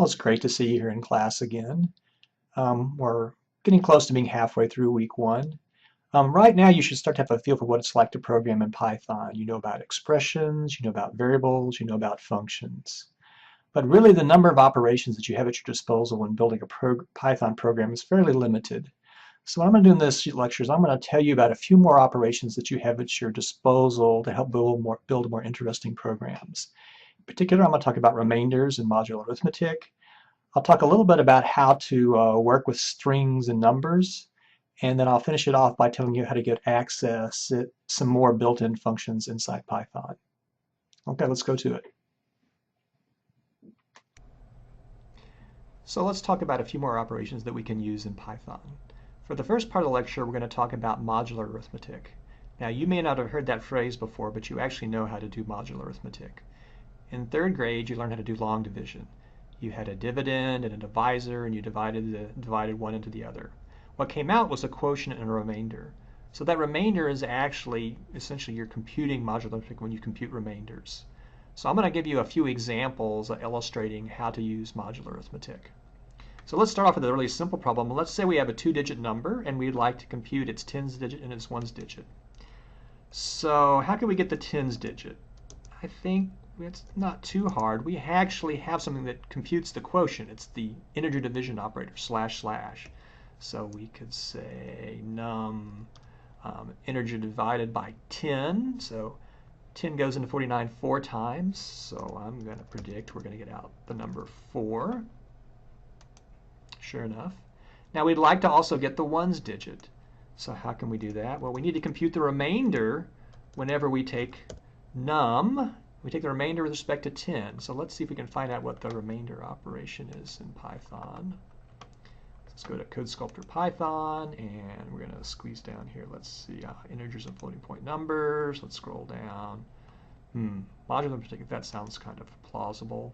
Well, it's great to see you here in class again. We're getting close to being halfway through week one. Right now, you should start to have a feel for what it's like to program in Python. You know about expressions, you know about variables, you know about functions. But really, the number of operations that you have at your disposal when building a Python program is fairly limited. So what I'm going to do in this lecture is I'm going to tell you about a few more operations that you have at your disposal to help build more interesting programs. In particular, I'm going to talk about remainders and modular arithmetic. I'll talk a little bit about how to work with strings and numbers, and then I'll finish it off by telling you how to get access to some more built-in functions inside Python. Okay, let's go to it. So let's talk about a few more operations that we can use in Python. For the first part of the lecture, we're going to talk about modular arithmetic. Now, you may not have heard that phrase before, but you actually know how to do modular arithmetic. In third grade, you learned how to do long division. You had a dividend and a divisor, and you divided one into the other. What came out was a quotient and a remainder. So that remainder is actually, essentially, you're computing modular arithmetic when you compute remainders. So I'm going to give you a few examples illustrating how to use modular arithmetic. So let's start off with a really simple problem. Let's say we have a two-digit number, and we'd like to compute its tens digit and its ones digit. So how can we get the tens digit? I think it's not too hard. We actually have something that computes the quotient. It's the integer division operator, //. So we could say num integer divided by 10. So 10 goes into 49 4 times. So I'm going to predict we're going to get out the number 4. Sure enough. Now we'd like to also get the ones digit. So how can we do that? Well, we need to compute the remainder whenever we take num. We take the remainder with respect to 10. So let's see if we can find out what the remainder operation is in Python. Let's go to CodeSculptor Python, and we're going to squeeze down here. Let's see, integers and floating point numbers. Let's scroll down. Modular arithmetic, that sounds kind of plausible.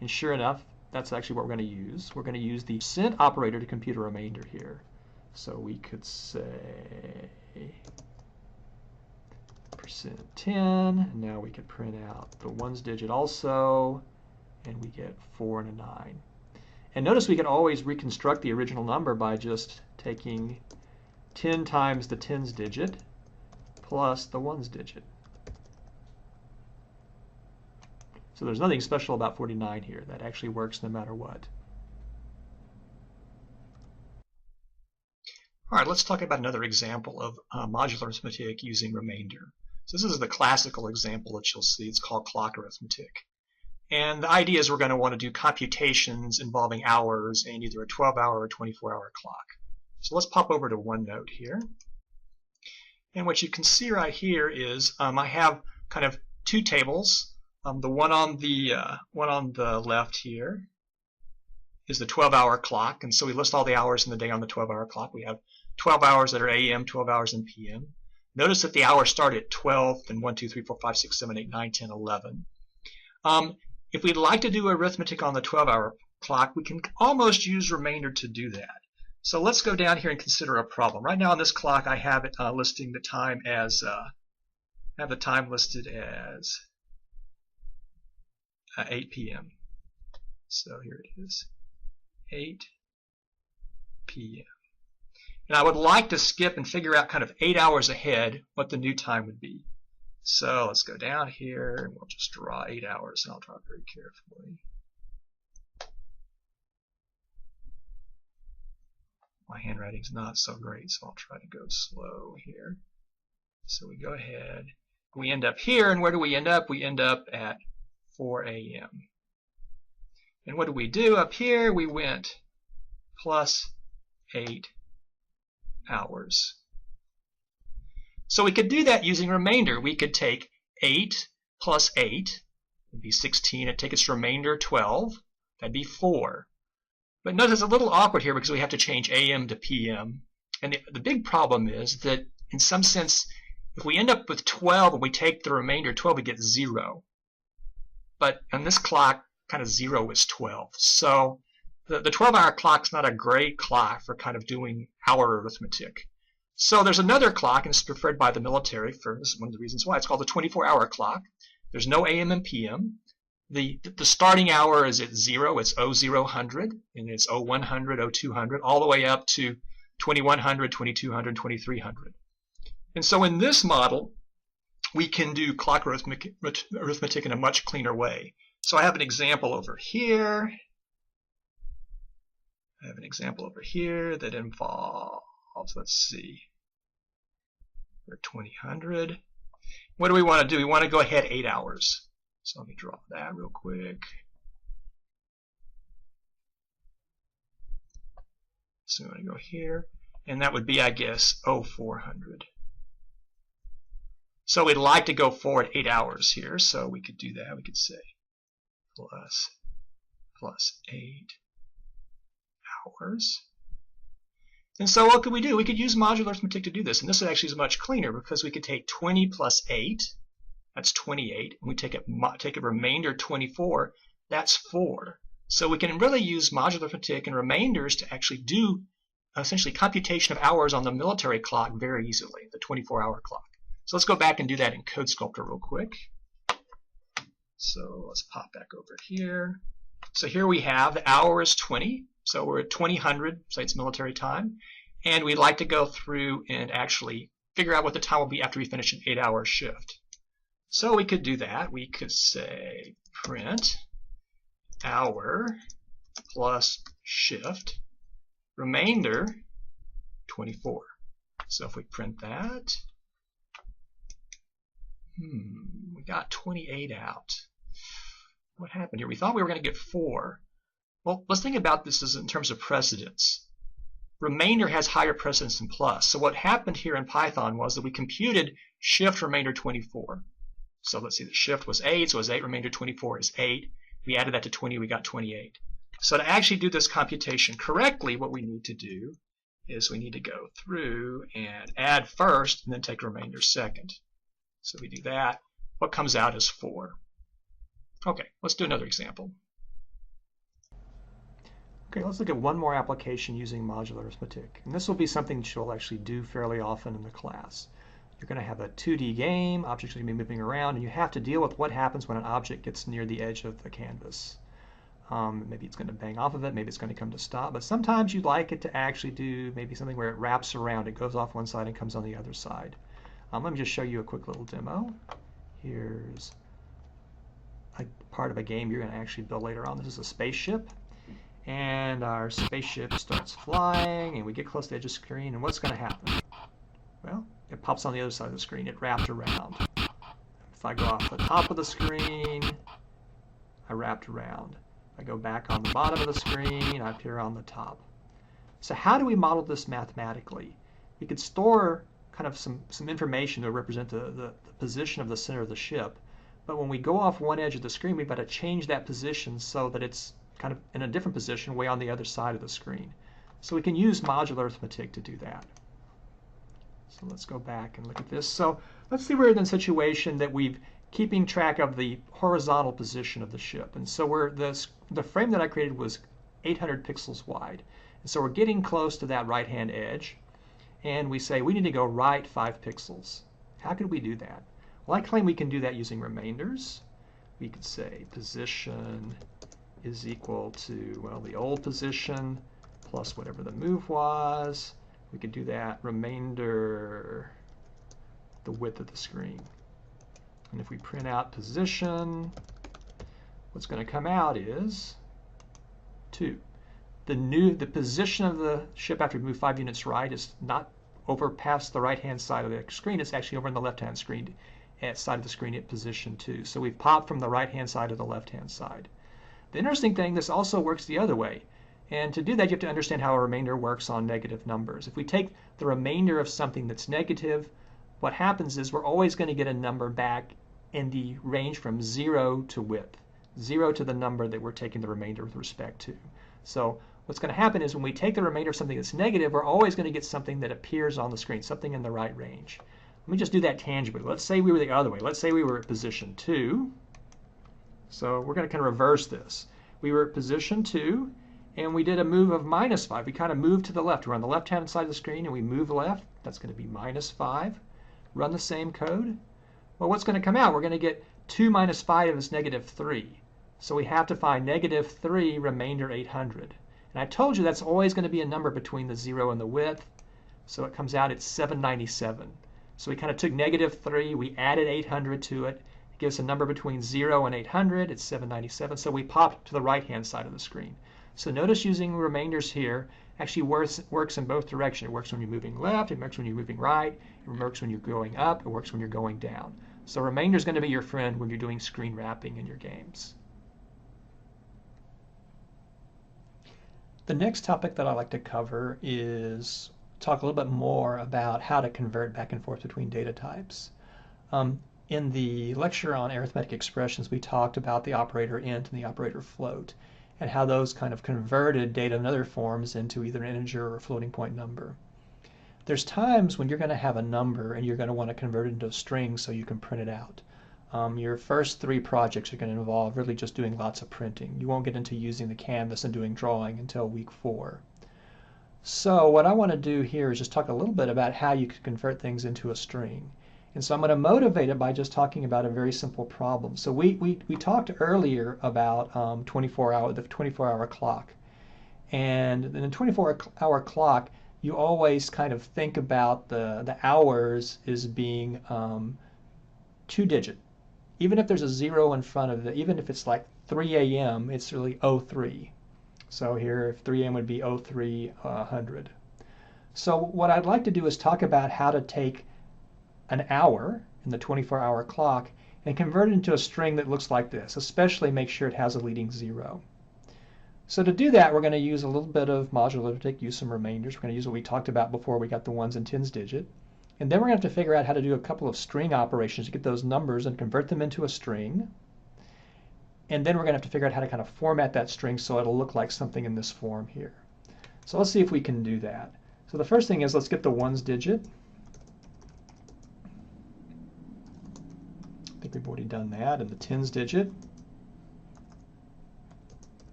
And sure enough, that's actually what we're going to use. We're going to use the percent operator to compute a remainder here. So we could say %10, and now we could print out the ones digit also, and we get 4 and a 9. And notice we can always reconstruct the original number by just taking 10 times the tens digit plus the ones digit. So there's nothing special about 49 here. That actually works no matter what. All right, let's talk about another example of modular arithmetic using remainder. So this is the classical example that you'll see. It's called clock arithmetic. And the idea is we're going to want to do computations involving hours and either a 12-hour or 24-hour clock. So let's pop over to OneNote here. And what you can see right here is I have kind of two tables. The one on the left here is the 12-hour clock, and so we list all the hours in the day on the 12-hour clock. We have 12 hours that are AM, 12 hours in PM. Notice that the hours start at 12, then 1, 2, 3, 4, 5, 6, 7, 8, 9, 10, 11. If we'd like to do arithmetic on the 12-hour clock, we can almost use remainder to do that. So let's go down here and consider a problem. Right now on this clock, I have it listing the time as listed as 8 p.m. So here it is, 8 p.m. And I would like to skip and figure out kind of 8 hours ahead what the new time would be. So let's go down here and we'll just draw 8 hours, and I'll draw it very carefully. My handwriting's not so great, so I'll try to go slow here. So we go ahead. We end up here, and where do we end up? We end up at 4 a.m. And what do we do up here? We went plus 8 hours. So we could do that using remainder. We could take 8 plus 8 would be 16, and take its remainder 12. That'd be 4. But notice it's a little awkward here because we have to change AM to PM. And the big problem is that in some sense, if we end up with 12 and we take the remainder 12, we get 0. But on this clock, kind of 0 is 12. So the 12-hour clock's not a great clock for kind of doing hour arithmetic. So there's another clock, and it's preferred by the military. This is one of the reasons why. It's called the 24-hour clock. There's no AM and PM. The starting hour is at 0, it's 0000, and it's 0100, 0200, all the way up to 2100, 2200, 2300. And so in this model, we can do clock arithmetic in a much cleaner way. So I have an example over here. I have an example over here that involves, let's see, for 2000. What do we want to do? We want to go ahead 8 hours. So let me draw that real quick. So I'm going to go here, and that would be, I guess, 0400. So we'd like to go forward 8 hours here, so we could do that. We could say plus 8 hours. And so what could we do? We could use modular arithmetic to do this, and this actually is much cleaner because we could take 20 plus 8, that's 28, and we take a remainder 24, that's 4. So we can really use modular arithmetic and remainders to actually do essentially computation of hours on the military clock very easily, the 24-hour clock. So let's go back and do that in CodeSculptor real quick. So let's pop back over here. So here we have the hour is 20. So we're at 2000, say it's military time. And we'd like to go through and actually figure out what the time will be after we finish an 8-hour shift. So we could do that. We could say print hour plus shift remainder 24. So if we print that, we got 28 out. What happened here? We thought we were going to get 4. Well, let's think about this as in terms of precedence. Remainder has higher precedence than plus. So what happened here in Python was that we computed shift remainder 24. So let's see, the shift was 8, so it was 8, remainder 24 is 8. We added that to 20, we got 28. So to actually do this computation correctly, what we need to do is we need to go through and add first and then take remainder second. So we do that. What comes out is 4. Okay, let's do another example. Okay, let's look at one more application using modular arithmetic. And this will be something that you'll actually do fairly often in the class. You're going to have a 2D game, objects are going to be moving around, and you have to deal with what happens when an object gets near the edge of the canvas. Maybe it's going to bang off of it, maybe it's going to come to stop, but sometimes you'd like it to actually do maybe something where it wraps around, it goes off one side and comes on the other side. Let me just show you a quick little demo. Here's a part of a game you're going to actually build later on. This is a spaceship. And our spaceship starts flying, and we get close to the edge of the screen, and what's going to happen? Well, it pops on the other side of the screen. It wrapped around. If I go off the top of the screen, I wrapped around. If I go back on the bottom of the screen, I appear on the top. So how do we model this mathematically? We could store kind of some information to represent the position of the center of the ship, but when we go off one edge of the screen, we've got to change that position so that it's kind of in a different position way on the other side of the screen. So we can use modular arithmetic to do that. So let's go back and look at this. So let's see we're in a situation that we've keeping track of the horizontal position of the ship. And so the frame that I created was 800 pixels wide. And so we're getting close to that right-hand edge. And we say we need to go right 5 pixels. How could we do that? Well, I claim we can do that using remainders. We could say position is equal to, well, the old position plus whatever the move was. We could do that remainder the width of the screen. And if we print out position, what's going to come out is 2. The position of the ship after we move 5 units right is not over past the right-hand side of the screen. It's actually over on the left-hand screen, side of the screen at position 2. So we've popped from the right-hand side to the left-hand side. The interesting thing, this also works the other way. And to do that, you have to understand how a remainder works on negative numbers. If we take the remainder of something that's negative, what happens is we're always going to get a number back in the range from 0 to width. 0 to the number that we're taking the remainder with respect to. So what's going to happen is when we take the remainder of something that's negative, we're always going to get something that appears on the screen, something in the right range. Let me just do that tangibly. Let's say we were the other way. Let's say we were at position 2. So we're going to kind of reverse this. We were at position 2, and we did a move of -5. We kind of moved to the left. We're on the left-hand side of the screen, and we move left. That's going to be -5. Run the same code. Well, what's going to come out? We're going to get 2 minus 5 is -3. So we have to find -3 remainder 800. And I told you that's always going to be a number between the 0 and the width. So it comes out at 797. So we kind of took -3, we added 800 to it. It gives a number between 0 and 800. It's 797. So we popped to the right-hand side of the screen. So notice using remainders here actually works in both directions. It works when you're moving left, it works when you're moving right, it works when you're going up, it works when you're going down. So remainder is going to be your friend when you're doing screen wrapping in your games. The next topic that I like to cover is talk a little bit more about how to convert back and forth between data types. In the lecture on arithmetic expressions, we talked about the operator int and the operator float, and how those kind of converted data in other forms into either an integer or a floating point number. There's times when you're going to have a number and you're going to want to convert it into a string so you can print it out. Your first 3 projects are going to involve really just doing lots of printing. You won't get into using the canvas and doing drawing until week 4. So what I want to do here is just talk a little bit about how you can convert things into a string. And so I'm going to motivate it by just talking about a very simple problem. So we talked earlier about the 24-hour clock. And in the 24-hour clock, you always kind of think about the hours as being 2-digit. Even if there's a 0 in front of it, even if it's like 3 a.m., it's really 03. So here, if 3 a.m. would be 0300. So what I'd like to do is talk about how to take an hour in the 24-hour clock and convert it into a string that looks like this, especially make sure it has a leading 0. So to do that, we're going to use a little bit of modular arithmetic, use some remainders. We're going to use what we talked about before we got the 1s and 10s digit. And then we're going to have to figure out how to do a couple of string operations to get those numbers and convert them into a string. And then we're going to have to figure out how to kind of format that string so it'll look like something in this form here. So let's see if we can do that. So the first thing is let's get the 1s digit. I think we've already done that. And the 10s digit.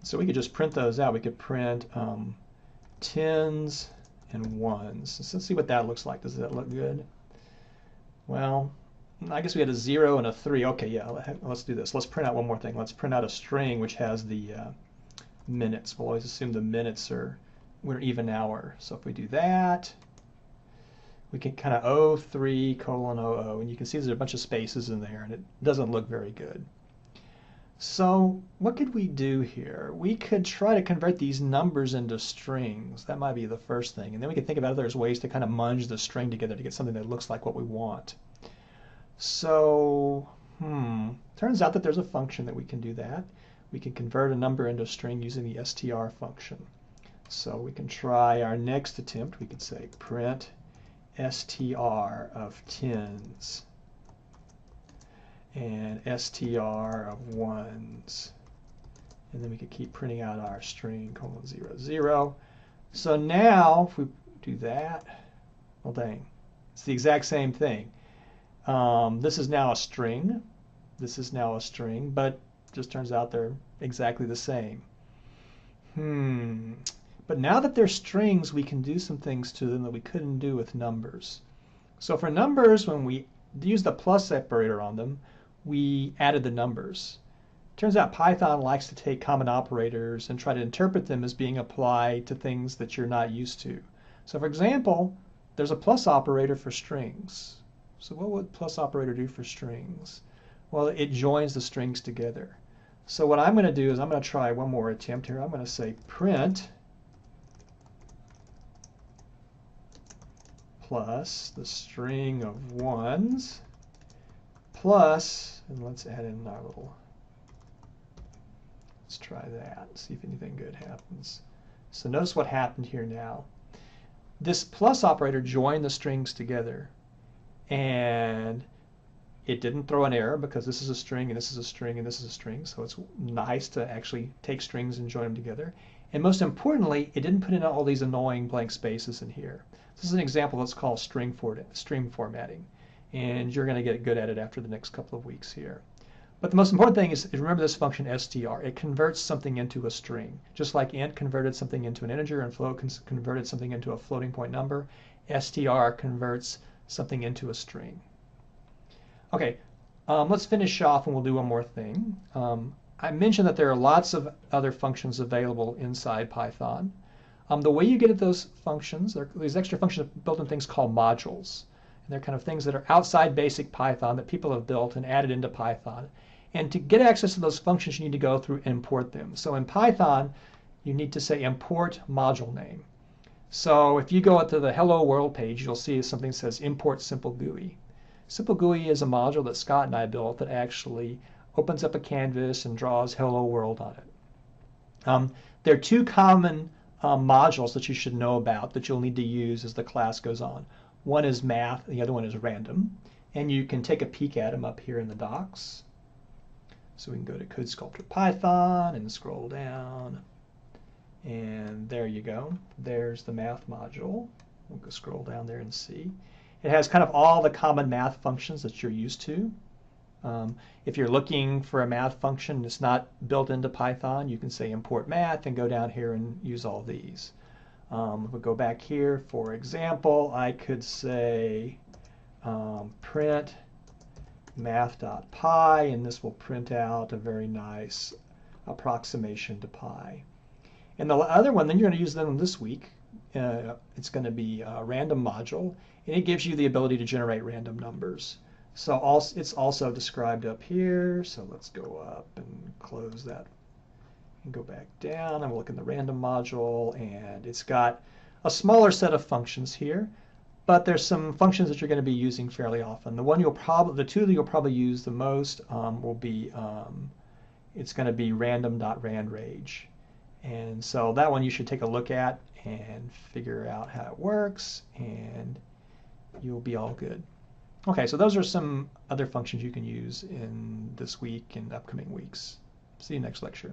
So we could just print those out. We could print 10s and 1s. So let's see what that looks like. Does that look good? Well, I guess we had a 0 and a 3. Okay, yeah, let's do this. Let's print out one more thing. Let's print out a string which has the minutes. We'll always assume the minutes we're even hour. So if we do that, we can kind of 03:00, and you can see there's a bunch of spaces in there, and it doesn't look very good. So what could we do here? We could try to convert these numbers into strings. That might be the first thing. And then we could think about if there's ways to kind of munge the string together to get something that looks like what we want. So, turns out that there's a function that we can do that. We can convert a number into a string using the str function. So we can try our next attempt. We could say print str of 10s. And str of 1s. And then we could keep printing out our string, 0, 0. So now, if we do that, well, dang, it's the exact same thing. This is now a string. This is now a string, but just turns out they're exactly the same. But now that they're strings, we can do some things to them that we couldn't do with numbers. So for numbers, when we use the plus separator on them, we added the numbers. Turns out Python likes to take common operators and try to interpret them as being applied to things that you're not used to. So for example, there's a plus operator for strings. So what would plus operator do for strings? Well, it joins the strings together. So what I'm going to do is I'm going to try one more attempt here. I'm going to say print plus the string of 1s plus, and let's add in our little, let's try that, see if anything good happens. So notice what happened here now. This plus operator joined the strings together, and it didn't throw an error because this is a string and this is a string and this is a string, so it's nice to actually take strings and join them together. And most importantly, it didn't put in all these annoying blank spaces in here. This is an example that's called string formatting. And you're going to get good at it after the next couple of weeks here. But the most important thing is remember this function str. It converts something into a string. Just like int converted something into an integer and float converted something into a floating point number, str converts something into a string. Okay, let's finish off and we'll do one more thing. I mentioned that there are lots of other functions available inside Python. The way you get at those functions, there are these extra functions built in things called modules. And they're kind of things that are outside basic Python that people have built and added into Python. And to get access to those functions, you need to go through import them. So in Python, you need to say import module name. So if you go to the Hello World page, you'll see something that says import Simple GUI. Simple GUI is a module that Scott and I built that actually opens up a canvas and draws Hello World on it. There are two common modules that you should know about that you'll need to use as the class goes on. One is math, the other one is random. And you can take a peek at them up here in the docs. So we can go to CodeSculptor Python and scroll down. And there you go. There's the math module. We'll go scroll down there and see. It has kind of all the common math functions that you're used to. If you're looking for a math function that's not built into Python, you can say import math and go down here and use all these. If we go back here, for example, I could say print math.py, and this will print out a very nice approximation to pi. And the other one, then you're going to use them this week. It's going to be a random module, and it gives you the ability to generate random numbers. So it's also described up here. So let's go up and close that and go back down, and we'll look in the random module, and it's got a smaller set of functions here, but there's some functions that you're going to be using fairly often. The two that you'll probably use the most will be it's going to be random.randrage. And so that one you should take a look at and figure out how it works, and you'll be all good. Okay, so those are some other functions you can use in this week and upcoming weeks. See you next lecture.